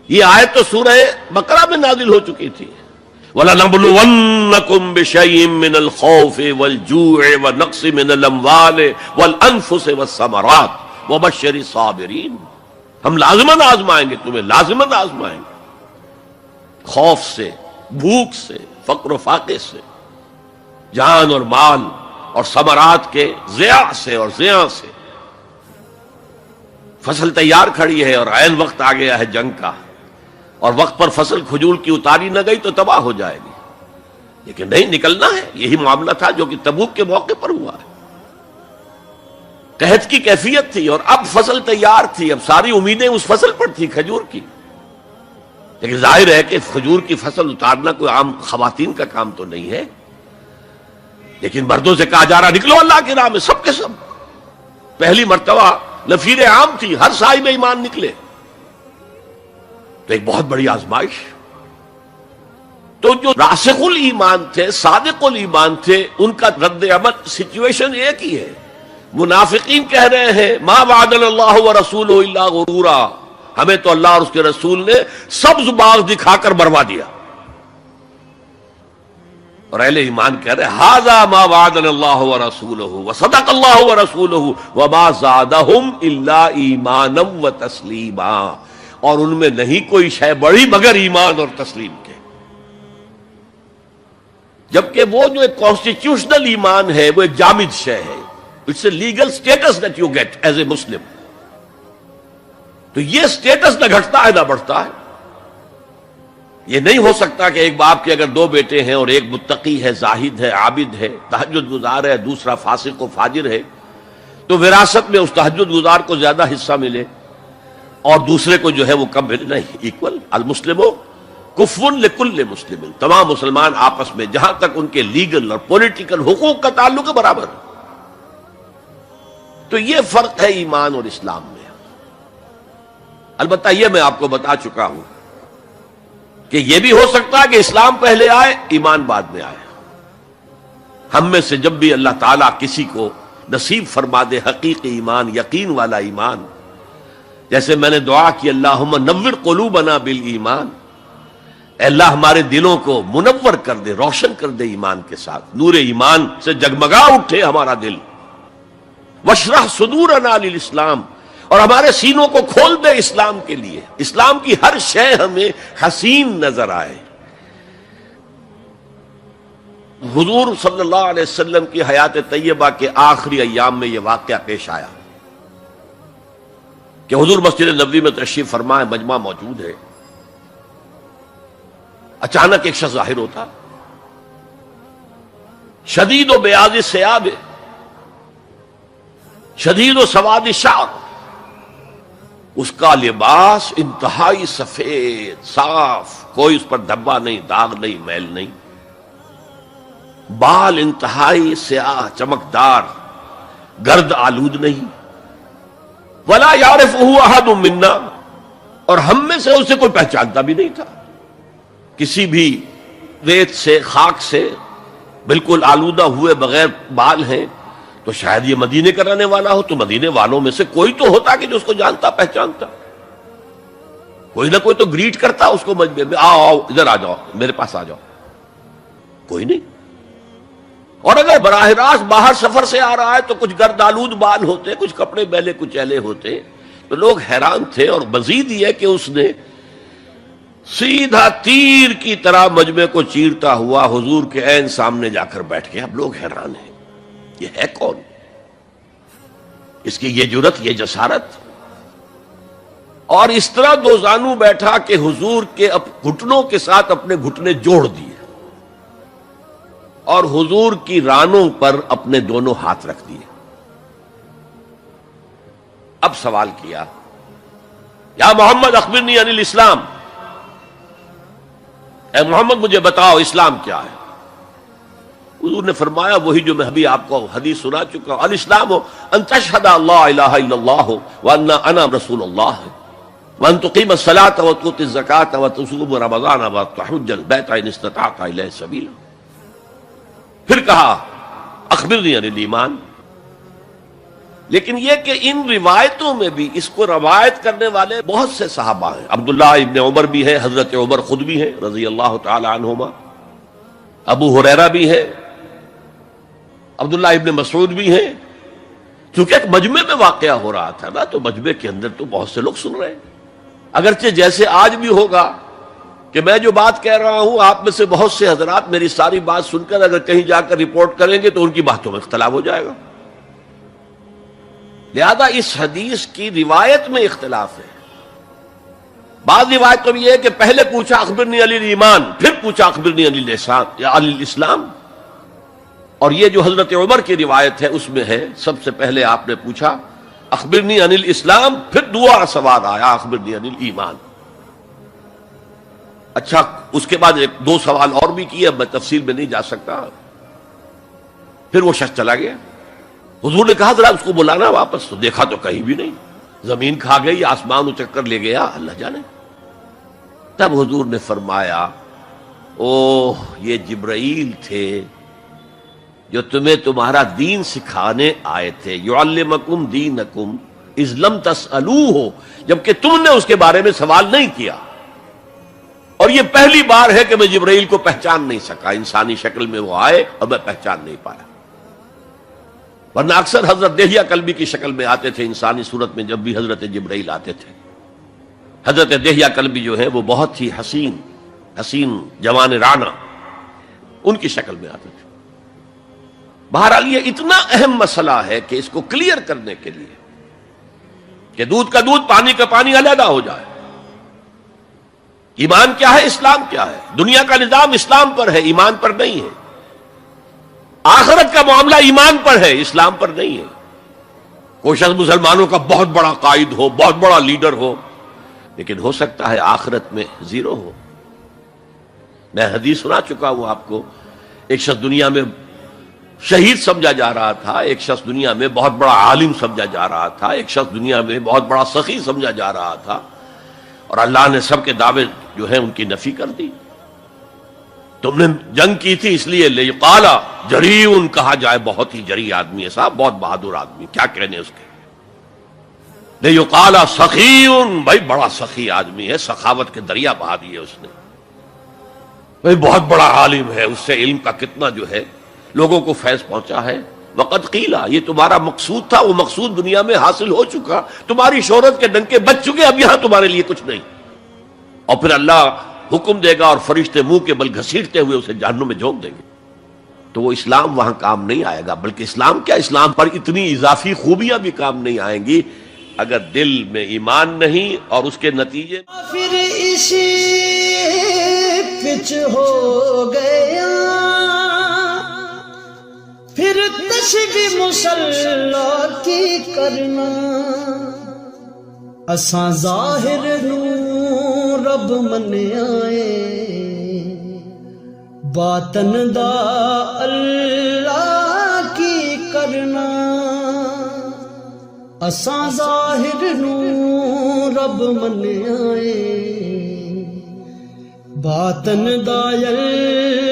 یہ آیت تو سورہ بقرہ میں نازل ہو چکی تھی. وَلَنَبْلُوَنَّكُمْ بِشَيْءٍ مِّنَ الْخَوْفِ وَالْجُوعِ وَنَقْصٍ مِّنَ الْأَمْوَالِ وَالْأَنفُسِ وَالثَّمَرَاتِ وَبَشِّرِ الصَّابِرِينَ. ہم لازماً آزمائیں گے تمہیں، لازماً آزمائیں گے. خوف سے، بھوک سے، فقر و فاقے سے، جان اور مال اور ثمرات کے ضیاع سے اور زیاں سے. فصل تیار کھڑی ہے اور عین وقت آ گیا ہے جنگ کا، اور وقت پر فصل کھجور کی اتاری نہ گئی تو تباہ ہو جائے گی. لیکن نہیں، نکلنا ہے. یہی معاملہ تھا جو کہ تبوک کے موقع پر ہوا ہے. قحط کی کیفیت تھی اور اب فصل تیار تھی، اب ساری امیدیں اس فصل پر تھی، کھجور کی. لیکن ظاہر ہے کہ کھجور کی فصل اتارنا کوئی عام خواتین کا کام تو نہیں ہے. لیکن مردوں سے کہا جا رہا نکلو اللہ کی راہ میں، سب کے سب. پہلی مرتبہ نفیر عام تھی، ہر صاحب ایمان نکلے. تو ایک بہت بڑی آزمائش. تو جو راسخ الایمان تھے، صادق الایمان تھے، ان کا رد عمل سچویشن ایک ہی ہے. منافقین کہہ رہے ہیں ما وعدنا اللہ ورسولہ الا غرورا، ہمیں تو اللہ اور اس کے رسول نے سبز باغ دکھا کر مروا دیا. اور اہل ایمان کہہ رہے ھذا ما وعدنا اللہ ورسولہ وصدق اللہ ورسولہ وما زادہم الا ایمانا وتسلیما. اور ان میں نہیں کوئی شے بڑی مگر ایمان اور تسلیم کے. جبکہ وہ جو ایک کانسٹیٹیوشنل ایمان ہے وہ ایک جامد شے ہے. It's a legal status that you get as a Muslim. تو یہ اسٹیٹس نہ گھٹتا ہے نہ بڑھتا ہے. یہ نہیں ہو سکتا کہ ایک باپ کے اگر دو بیٹے ہیں اور ایک متقی ہے، زاہد ہے، عابد ہے، تہجد گزار ہے، دوسرا فاسق و فاجر ہے، تو وراثت میں اس تہجد گزار کو زیادہ حصہ ملے اور دوسرے کو جو ہے وہ کم ملے. نہیں، ایکول. المسلموں کفو لکل مسلم. تمام مسلمان آپس میں جہاں تک ان کے لیگل اور پولیٹیکل حقوق کا تعلق ہے برابر. تو یہ فرق ہے ایمان اور اسلام میں. البتہ یہ میں آپ کو بتا چکا ہوں کہ یہ بھی ہو سکتا ہے کہ اسلام پہلے آئے، ایمان بعد میں آئے. ہم میں سے جب بھی اللہ تعالیٰ کسی کو نصیب فرما دے حقیقی ایمان، یقین والا ایمان، جیسے میں نے دعا کی اللہم نور قلوبنا بالایمان، اے اللہ ہمارے دلوں کو منور کر دے، روشن کر دے ایمان کے ساتھ، نور ایمان سے جگمگا اٹھے ہمارا دل. واشرح صدورنا للاسلام، اور ہمارے سینوں کو کھول دے اسلام کے لیے، اسلام کی ہر شے ہمیں حسین نظر آئے. حضور صلی اللہ علیہ وسلم کی حیات طیبہ کے آخری ایام میں یہ واقعہ پیش آیا کہ حضور مسجد نبوی میں تشریف فرمائے، مجمع موجود ہے. اچانک ایک شخص ظاہر ہوتا، شدید و بیاض ثیاب، شدید و سواد شعر، اس کا لباس انتہائی سفید صاف، کوئی اس پر دھبا نہیں، داغ نہیں، میل نہیں. بال انتہائی سیاہ چمکدار، گرد آلود نہیں. ولا یعرفہ احد منا، اور ہم میں سے اسے کوئی پہچانتا بھی نہیں تھا. کسی بھی ریت سے، خاک سے بالکل آلودہ ہوئے بغیر بال ہیں، تو شاید یہ مدینے کا رہنے والا ہو. تو مدینے والوں میں سے کوئی تو ہوتا کہ جو اس کو جانتا پہچانتا، کوئی نہ کوئی تو گریٹ کرتا اس کو مجمع میں، آؤ آؤ ادھر آ جاؤ، میرے پاس آ جاؤ. کوئی نہیں. اور اگر براہ راست باہر سفر سے آ رہا ہے تو کچھ گرد آلود بال ہوتے، کچھ کپڑے میلے کچیلے ہوتے، تو لوگ حیران تھے. اور مزید یہ کہ اس نے سیدھا تیر کی طرح مجمع کو چیرتا ہوا حضور کے عین سامنے جا کر بیٹھ گیا. اب لوگ حیران ہیں، یہ ہے کون؟ اس کی یہ جرت، یہ جسارت. اور اس طرح دو زانو بیٹھا کہ حضور کے گھٹنوں کے ساتھ اپنے گھٹنے جوڑ دیے اور حضور کی رانوں پر اپنے دونوں ہاتھ رکھ دیے. اب سوال کیا، یا محمد اخبرنی عن الاسلام، اے محمد مجھے بتاؤ اسلام کیا ہے. حضور نے فرمایا وہی جو میں ابھی آپ کو حدیث سنا چکا ہوں، الاسلام ان تشہد اللہ الہ الا اللہ وان انا رسول اللہ وان تقیم الصلاۃ وتؤتی الزکاۃ وتصوم رمضان وتحج البیت ان استطعت الیہ سبیلا. پھر کہا اخبرنی عن الایمان، لیکن یہ کہ ان روایتوں میں بھی اس کو روایت کرنے والے بہت سے صحابہ ہیں. عبداللہ ابن عمر بھی ہیں، حضرت عمر خود بھی ہیں رضی اللہ تعالی عنہما، ابو ہریرہ بھی ہے، عبداللہ ابن مسعود بھی ہیں. چونکہ ایک مجمع میں واقعہ ہو رہا تھا نا، تو مجمع کے اندر تو بہت سے لوگ سن رہے ہیں. اگرچہ جیسے آج بھی ہوگا کہ میں جو بات کہہ رہا ہوں، آپ میں سے بہت سے حضرات میری ساری بات سن کر اگر کہیں جا کر رپورٹ کریں گے تو ان کی باتوں میں اختلاف ہو جائے گا. لہذا اس حدیث کی روایت میں اختلاف ہے. بعض روایت تو یہ ہے کہ پہلے پوچھا اخبرنی علی الایمان، پھر پوچھا اخبرنی علی الاسلام یا علی الاسلام. اور یہ جو حضرت عمر کی روایت ہے اس میں ہے سب سے پہلے آپ نے پوچھا اخبرنی عن الاسلام، پھر دوسرا سوال آیا اخبرنی عن الایمان. اچھا، اس کے بعد ایک دو سوال اور بھی کیے، میں تفصیل میں نہیں جا سکتا. پھر وہ شخص چلا گیا. حضور نے کہا ذرا اس کو بلانا واپس، تو دیکھا تو کہیں بھی نہیں، زمین کھا گئی، آسمان اچک کر لے گیا، اللہ جانے. تب حضور نے فرمایا اوہ یہ جبرائیل تھے جو تمہیں تمہارا دین سکھانے آئے تھے. یعلمکم دینکم اذ لم تسألوہ، جبکہ تم نے اس کے بارے میں سوال نہیں کیا. اور یہ پہلی بار ہے کہ میں جبرائیل کو پہچان نہیں سکا، انسانی شکل میں وہ آئے اور میں پہچان نہیں پایا. ورنہ اکثر حضرت دہیہ کلبی کی شکل میں آتے تھے انسانی صورت میں. جب بھی حضرت جبرائیل آتے تھے، حضرت دہیہ کلبی جو ہے وہ بہت ہی حسین جوان رانا، ان کی شکل میں آتے تھے. بہرحال یہ اتنا اہم مسئلہ ہے کہ اس کو کلیئر کرنے کے لیے کہ دودھ کا دودھ پانی کا پانی علیحدہ ہو جائے. ایمان کیا ہے، اسلام کیا ہے. دنیا کا نظام اسلام پر ہے، ایمان پر نہیں ہے. آخرت کا معاملہ ایمان پر ہے، اسلام پر نہیں ہے. کوئی شخص مسلمانوں کا بہت بڑا قائد ہو، بہت بڑا لیڈر ہو، لیکن ہو سکتا ہے آخرت میں زیرو ہو. میں حدیث سنا چکا ہوں آپ کو. ایک شخص دنیا میں شہید سمجھا جا رہا تھا، ایک شخص دنیا میں بہت بڑا عالم سمجھا جا رہا تھا، ایک شخص دنیا میں بہت بڑا سخی سمجھا جا رہا تھا، اور اللہ نے سب کے دعوے جو ہیں ان کی نفی کر دی. تم نے جنگ کی تھی اس لیے لیقال جریء کہا جائے، بہت ہی جری آدمی ہے صاحب، بہت بہادر آدمی، کیا کہنے اس کے. لیقال سخی، بھائی بڑا سخی آدمی ہے، سخاوت کے دریا بہا دیے اس نے. بھائی بہت بڑا عالم ہے، اس سے علم کا کتنا جو ہے لوگوں کو فیض پہنچا ہے. وقد قیل، یہ تمہارا مقصود تھا، وہ مقصود دنیا میں حاصل ہو چکا، تمہاری شہرت کے ڈنکے بج چکے، اب یہاں تمہارے لیے کچھ نہیں. اور پھر اللہ حکم دے گا اور فرشتے منہ کے بل گھسیٹتے ہوئے اسے جہنم میں جھونک دیں گے. تو وہ اسلام وہاں کام نہیں آئے گا. بلکہ اسلام کیا، اسلام پر اتنی اضافی خوبیاں بھی کام نہیں آئیں گی اگر دل میں ایمان نہیں اور اس کے نتیجے پھر اسی پچ ہو گیا، پھر تشبیہ مصلا کی کرنا. اساں ظاہر نوں رب من آئے، باطن دا اللہ کی کرنا. اساں ظاہر نوں رب من آئے، باطن دا اللہ